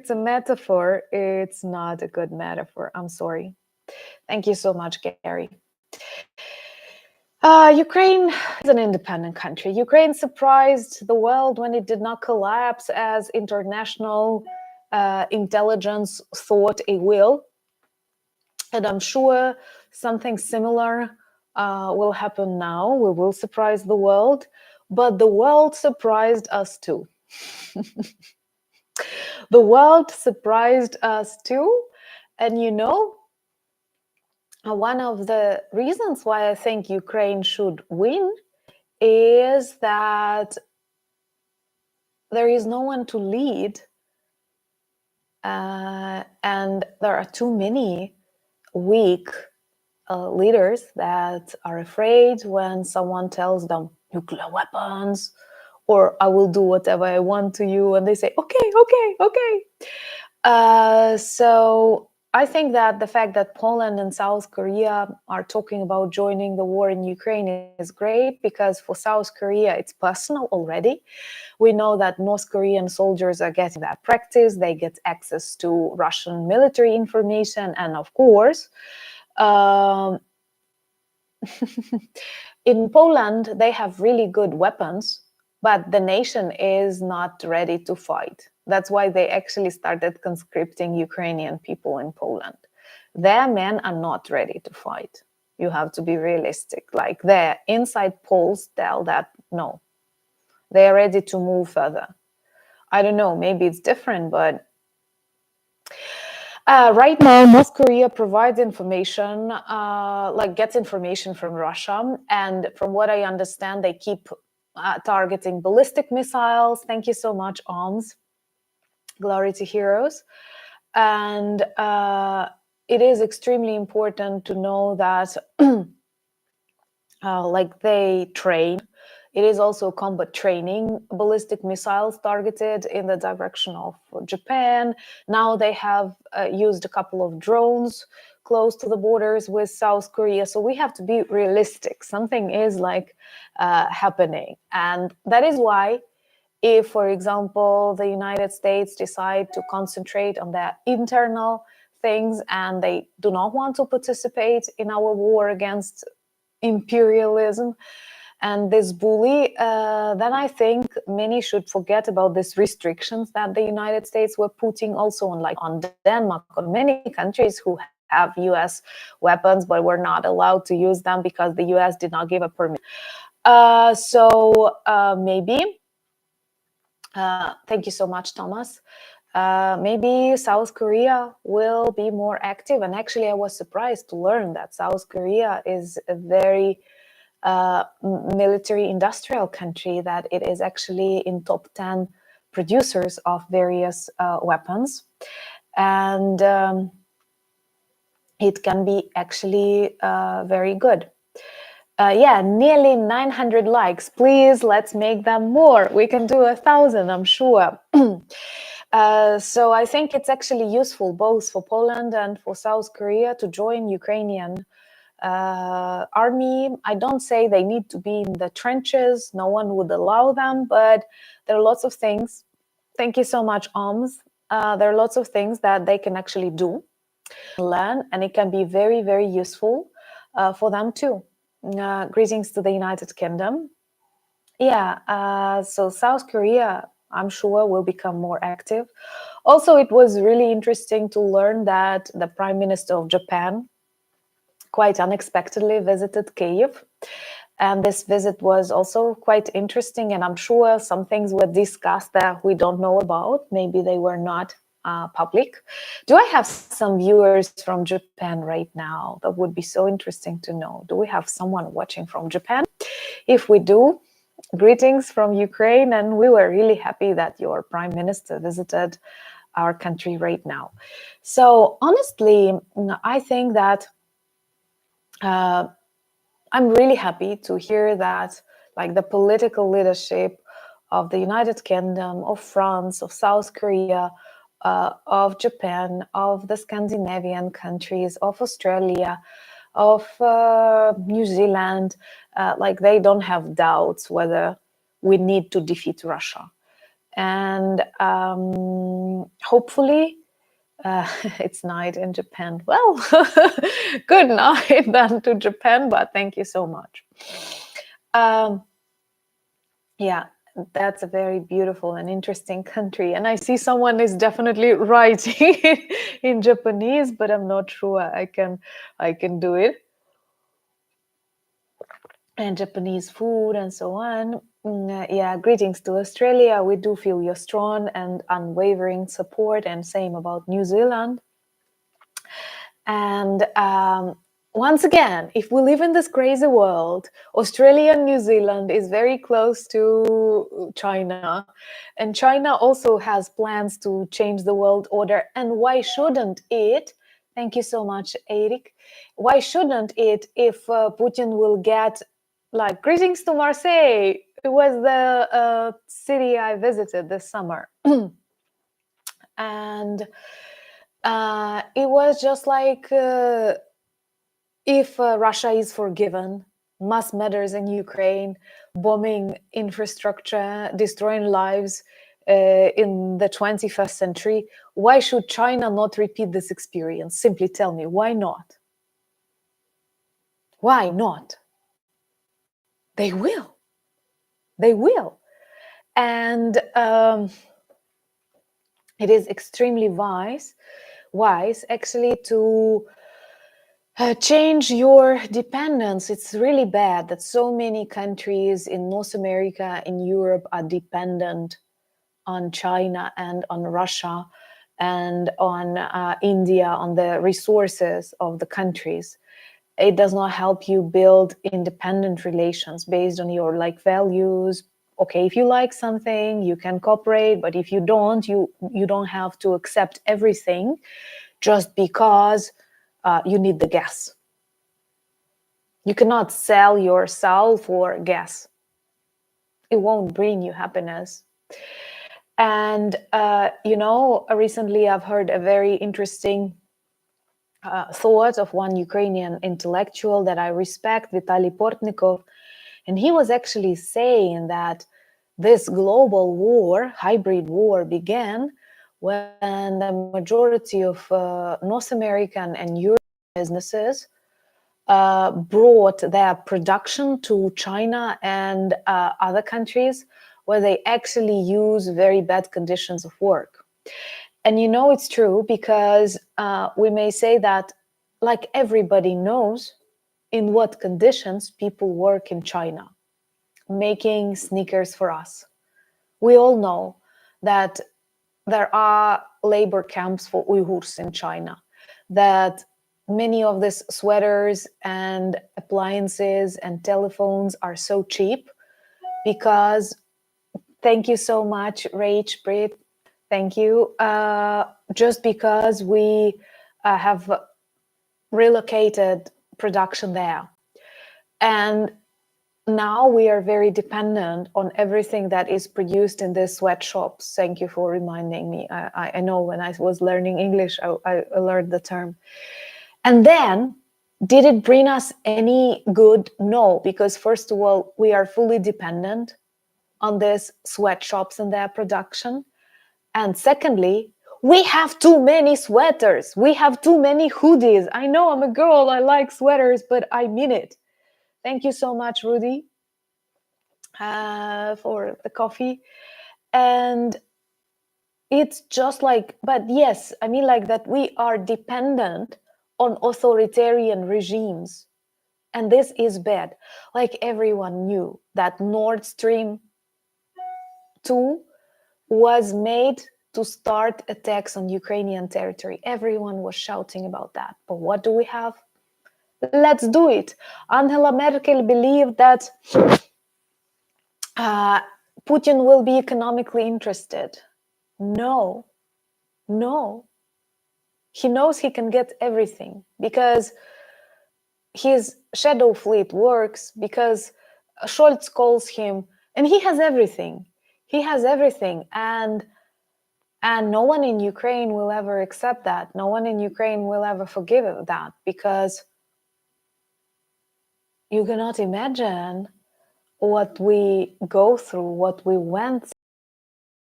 it's a metaphor, it's not a good metaphor. I'm sorry. Thank you so much, Gary. Ukraine is an independent country. Ukraine surprised the world when it did not collapse as international intelligence thought it will. And I'm sure something similar will happen now. We will surprise the world, but the world surprised us too. The world surprised us too. And you know, one of the reasons why I think Ukraine should win is that there is no one to lead, and there are too many weak leaders that are afraid when someone tells them nuclear weapons or I will do whatever I want to you, and they say okay. So I think that the fact that Poland and South Korea are talking about joining the war in Ukraine is great, because for South Korea it's personal already. We know that North Korean soldiers are getting that practice, they get access to Russian military information, and of course, in Poland they have really good weapons, but the nation is not ready to fight. That's why they actually started conscripting Ukrainian people in Poland. Their men are not ready to fight. You have to be realistic. Like, their inside polls tell that no, they are ready to move further. I don't know, maybe it's different, but right now, North Korea provides information, like gets information from Russia. And from what I understand, they keep targeting ballistic missiles. Thank you so much, Arms. Glory to heroes. And it is extremely important to know that like they train. It is also combat training, ballistic missiles targeted in the direction of Japan. Now they have used a couple of drones close to the borders with South Korea. So we have to be realistic. Something is like happening. And that is why, if, for example, the United States decide to concentrate on their internal things and they do not want to participate in our war against imperialism and this bully, then I think many should forget about these restrictions that the United States were putting also on Denmark, on many countries who have US weapons, but were not allowed to use them because the US did not give a permit. So maybe, thank you so much, Thomas. Maybe South Korea will be more active. And actually, I was surprised to learn that South Korea is a very military industrial country, that it is actually in top 10 producers of various weapons. And it can be actually very good. Yeah, nearly 900 likes. Please, let's make them more. We can do 1,000, I'm sure. So I think it's actually useful both for Poland and for South Korea to join Ukrainian army. I don't say they need to be in the trenches. No one would allow them, but there are lots of things. Thank you so much, Oms. There are lots of things that they can actually do, learn, and it can be very, very useful for them too. Greetings to the United Kingdom. Yeah, so South Korea, I'm sure, will become more active. Also, it was really interesting to learn that the Prime Minister of Japan quite unexpectedly visited Kyiv. And this visit was also quite interesting. And I'm sure some things were discussed that we don't know about. Maybe they were not public. Do I have some viewers from Japan right now? That would be so interesting to know. Do we have someone watching from Japan? If we do, greetings from Ukraine. And we were really happy that your Prime Minister visited our country right now. So honestly, I think that I'm really happy to hear that, like, the political leadership of the United Kingdom, of France, of South Korea, of Japan, of the Scandinavian countries, of Australia, of New Zealand, like, they don't have doubts whether we need to defeat Russia. And hopefully it's night in Japan. Well, good night then to Japan, but thank you so much. Yeah, that's a very beautiful and interesting country. And I see someone is definitely writing in Japanese, but I'm not sure I can do it. And Japanese food and so on. Yeah, greetings to Australia. We do feel your strong and unwavering support, and same about New Zealand. And once again, if we live in this crazy world, Australia and New Zealand is very close to China, and China also has plans to change the world order. And why shouldn't it? Thank you so much, Eric. Why shouldn't it if Putin will get, like, greetings to Marseille? It was the city I visited this summer. And it was just like if Russia is forgiven, mass murders in Ukraine, bombing infrastructure, destroying lives in the 21st century, why should China not repeat this experience? Simply tell me, why not? Why not? They will. They will. And it is extremely wise actually to change your dependence. It's really bad that so many countries in North America, in Europe, are dependent on China and on Russia and on India, on the resources of the countries. It does not help you build independent relations based on your values. Okay, if you like something, you can cooperate, but if you don't, you don't have to accept everything just because you need the gas. You cannot sell yourself for gas. It won't bring you happiness. And, recently I've heard a very interesting thought of one Ukrainian intellectual that I respect, Vitaly Portnikov. And he was actually saying that this global war, hybrid war, began when the majority of North American and European businesses brought their production to China and other countries where they actually use very bad conditions of work. And it's true, because we may say that, like, everybody knows in what conditions people work in China, making sneakers for us. We all know that there are labor camps for Uyghurs in China, that many of these sweaters and appliances and telephones are so cheap because, thank you so much, Rach, Brit, thank you, just because we have relocated production there. And now we are very dependent on everything that is produced in these sweatshops. Thank you for reminding me. I know when I was learning English, I learned the term. And then, did it bring us any good? No, because first of all, we are fully dependent on these sweatshops and their production. And secondly, we have too many sweaters. We have too many hoodies. I know I'm a girl, I like sweaters, but I mean it. Thank you so much, Rudy, for the coffee. And it's just like, but yes, I mean, like, that we are dependent on authoritarian regimes. And this is bad. Like, everyone knew that Nord Stream 2 was made to start attacks on Ukrainian territory. Everyone was shouting about that. But what do we have? Let's do it. Angela Merkel believed that Putin will be economically interested. No. He knows he can get everything because his shadow fleet works, because Scholz calls him, and he has everything. And no one in Ukraine will ever accept that. No one in Ukraine will ever forgive that, because you cannot imagine what we go through, what we went